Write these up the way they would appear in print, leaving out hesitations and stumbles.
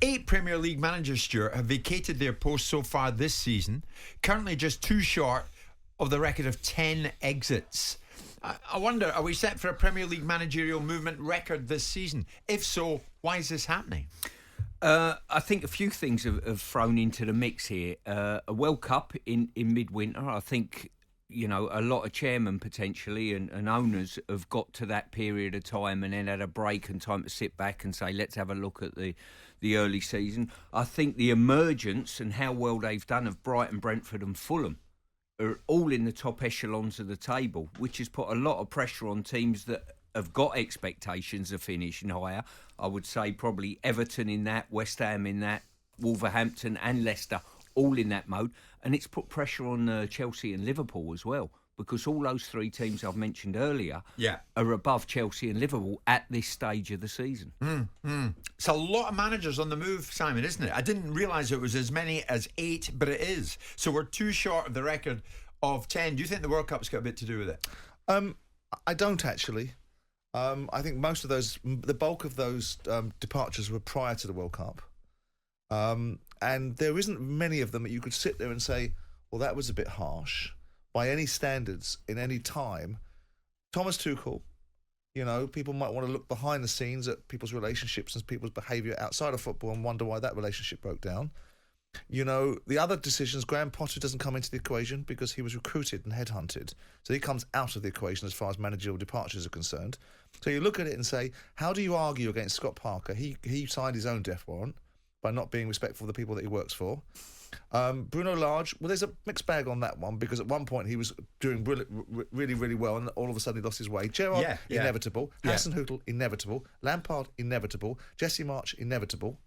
8 Premier League managers, Stuart, have vacated their posts so far this season, currently just 2 short of the record of 10 exits. I wonder, are we set for a Premier League managerial movement record this season? If so, why is this happening? I think a few things have thrown into the mix here. A World Cup in midwinter. I think, a lot of chairmen potentially and owners have got to that period of time and then had a break and time to sit back and say, let's have a look at the early season. I think the emergence and how well they've done of Brighton, Brentford and Fulham are all in the top echelons of the table, which has put a lot of pressure on teams that have got expectations of finishing higher. I would say probably Everton in that, West Ham in that, Wolverhampton and Leicester all in that mode. And it's put pressure on Chelsea and Liverpool as well, because all those 3 teams I've mentioned earlier are above Chelsea and Liverpool at this stage of the season. It's a lot of managers on the move, Simon, isn't it? I didn't realise it was as many as 8, but it is. So we're 2 short of the record of 10. Do you think the World Cup's got a bit to do with it? I don't actually. I think the bulk of those departures were prior to the World Cup. And there isn't many of them that you could sit there and say, well, that was a bit harsh. By any standards, in any time. Thomas Tuchel, people might want to look behind the scenes at people's relationships and people's behaviour outside of football and wonder why that relationship broke down. The other decisions, Graham Potter doesn't come into the equation because he was recruited and headhunted. So he comes out of the equation as far as managerial departures are concerned. So you look at it and say, how do you argue against Scott Parker? He signed his own death warrant by not being respectful of the people that he works for. Bruno Lage, well, there's a mixed bag on that one because at one point he was doing really, really well and all of a sudden he lost his way. Gerrard, inevitable. Hasenhüttl, inevitable. Lampard, inevitable. Jesse March, inevitable.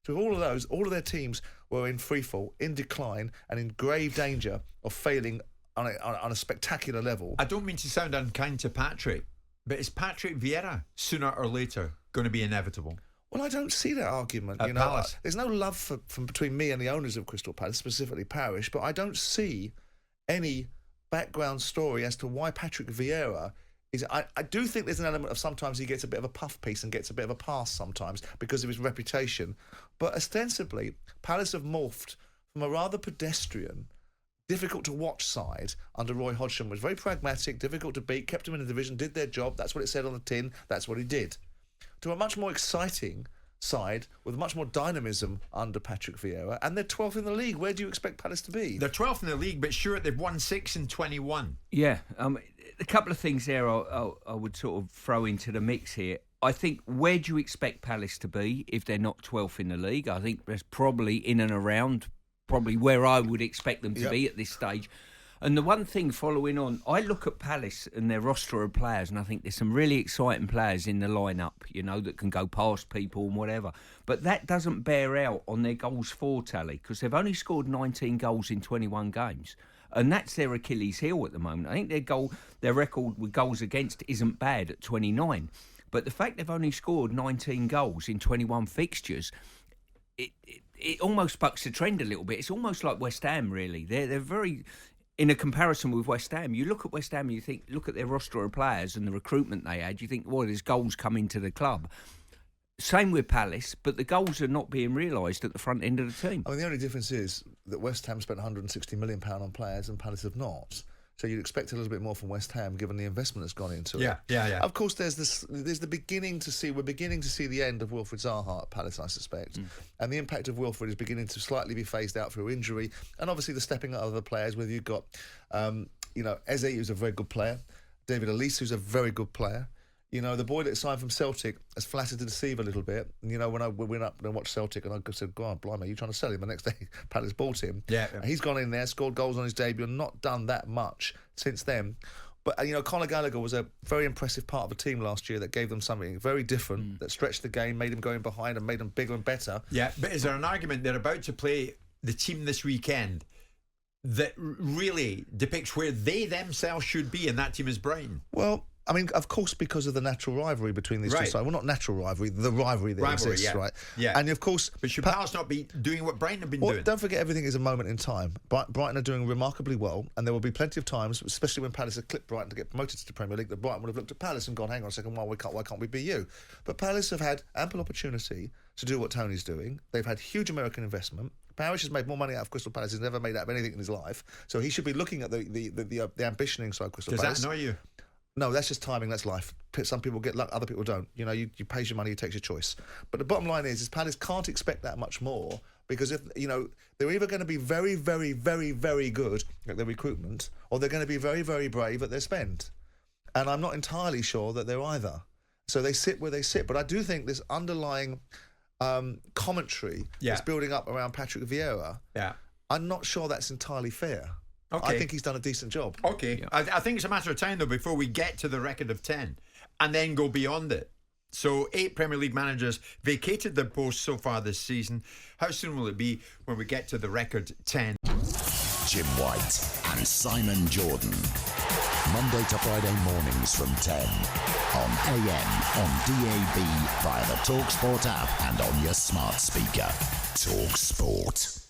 So with all of their teams were in freefall, in decline and in grave danger of failing on a spectacular level. I don't mean to sound unkind to Patrick, but is Patrick Vieira sooner or later going to be inevitable? Well, I don't see that argument. Palace. There's no love from between me and the owners of Crystal Palace, specifically Parish, but I don't see any background story as to why Patrick Vieira is. I do think there's an element of sometimes he gets a bit of a puff piece and gets a bit of a pass sometimes because of his reputation. But ostensibly, Palace have morphed from a rather pedestrian, difficult to watch side under Roy Hodgson, was very pragmatic, difficult to beat, kept him in the division, did their job. That's what it said on the tin. That's what he did. To a much more exciting side with much more dynamism under Patrick Vieira, and they're 12th in the league. Where do you expect Palace to be? They're 12th in the league, but sure, they've won 6 and 21. Yeah, a couple of things there I would sort of throw into the mix here. I think, where do you expect Palace to be if they're not 12th in the league? I think there's probably in and around, probably where I would expect them to be at this stage. And the one thing following on, I look at Palace and their roster of players and I think there's some really exciting players in the lineup, that can go past people and whatever. But that doesn't bear out on their goals for tally because they've only scored 19 goals in 21 games. And that's their Achilles heel at the moment. I think their record with goals against isn't bad at 29. But the fact they've only scored 19 goals in 21 fixtures, it almost bucks the trend a little bit. It's almost like West Ham, really. They're very... In a comparison with West Ham, you look at West Ham and you think, look at their roster of players and the recruitment they had, you think, well, there's goals coming to the club. Same with Palace, but the goals are not being realised at the front end of the team. I mean, the only difference is that West Ham spent £160 million on players and Palace have not. So you'd expect a little bit more from West Ham given the investment that's gone into it. Yeah. Of course, we're beginning to see the end of Wilfred Zaha at Palace, I suspect. And the impact of Wilfred is beginning to slightly be phased out through injury. And obviously the stepping up of the players, whether you've got, Eze, who's a very good player, David Elise, who's a very good player. The boy that signed from Celtic has flattered to deceive a little bit. When I went up and watched Celtic and I said, God, blimey, are you trying to sell him? The next day, Palace bought him. Yeah. And he's gone in there, scored goals on his debut and not done that much since then. But, Conor Gallagher was a very impressive part of a team last year that gave them something very different, that stretched the game, made them go in behind and made them bigger and better. Yeah, but is there an argument they're about to play the team this weekend that really depicts where they themselves should be, and that team is Brighton? Well, I mean, of course, because of the natural rivalry between these two Right. sides. Well, not natural rivalry, the rivalry that exists, yeah. right? Yeah. And of course, But should Palace not be doing what Brighton have been doing? don't forget, everything is a moment in time. Brighton are doing remarkably well, and there will be plenty of times, especially when Palace have clipped Brighton to get promoted to the Premier League, that Brighton would have looked at Palace and gone, hang on a second, why can't we be you? But Palace have had ample opportunity to do what Tony's doing. They've had huge American investment. Parish has made more money out of Crystal Palace. He's never made out of anything in his life. So he should be looking at the ambition inside Crystal Palace. Does that annoy you? No, that's just timing. That's life. Some people get luck, other people don't. You know, you pay your money, you take your choice. But the bottom line is Palace can't expect that much more, because if they're either going to be very, very, very, very good at their recruitment, or they're going to be very, very brave at their spend. And I'm not entirely sure that they're either. So they sit where they sit. But I do think this underlying commentary that's building up around Patrick Vieira. Yeah. I'm not sure that's entirely fair. Okay. I think he's done a decent job. Okay. Yeah. I think it's a matter of time, though, before we get to the record of 10 and then go beyond it. So 8 Premier League managers vacated their posts so far this season. How soon will it be when we get to the record 10? Jim White and Simon Jordan. Monday to Friday mornings from 10 on AM, on DAB, via the talkSPORT app and on your smart speaker. talkSPORT.